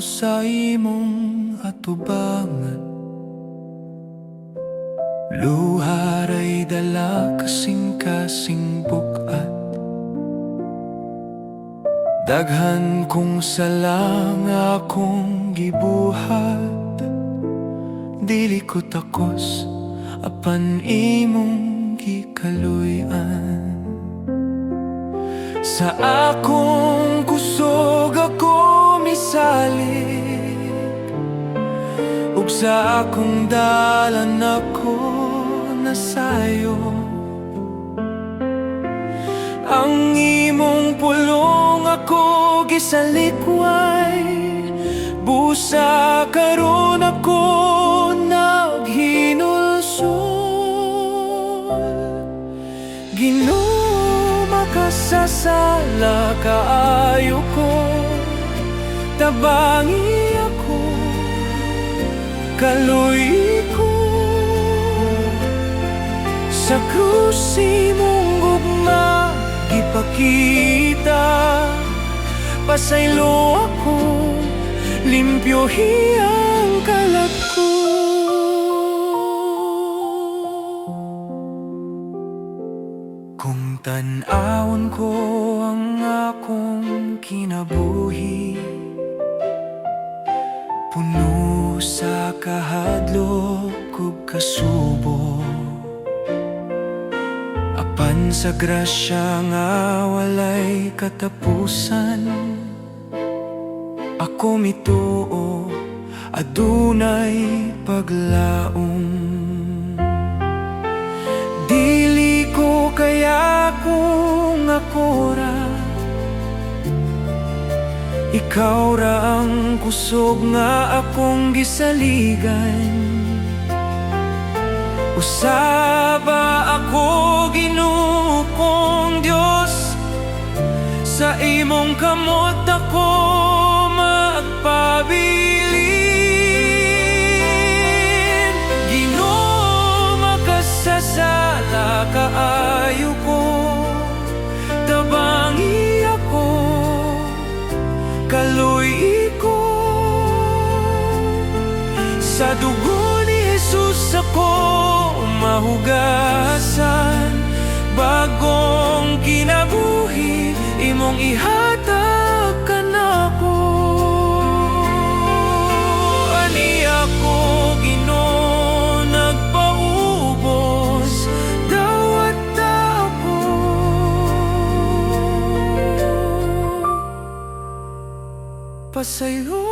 sa imong atubangan. Luharay dala kasing-kasing bukat. Daghan kong sala nga akong gibuhat. Dili ko takos apan imong gikaluy-an. Sa akong kusog ako misalig, ug sa akong dalan ako nasayo. Ang imong pulong ako gisalikway, busa karon ako naghinulsol. Ginoo, makasasala kaayo ko, tabangi ako, kaluy ko. Sa krus imong gugma ipakita, pasaylo ako, limpyo hiyang kalat ko. Kung tan-awon ko ang akong kinabuhi, puno sa kahadlok ug kasubo. Apan sa grasya nga walay katapusan, ako mituo adunay paglaom. Dili ko kaya kung ako ra, ikaw ra ang kusog nga akong gisaligan. Usaba ako, Ginoo kong Dios, sa imong kamot ako magpabilin. Ginoo, makasasala kaayo ko, tabangi ako, kaluy ko. Sa dugo ni Jesus ako mahugasan, bagong kinabuhi imong ihatag kanako. Ani ako, Ginoo, nagpaubos, dawat ako. Pasayo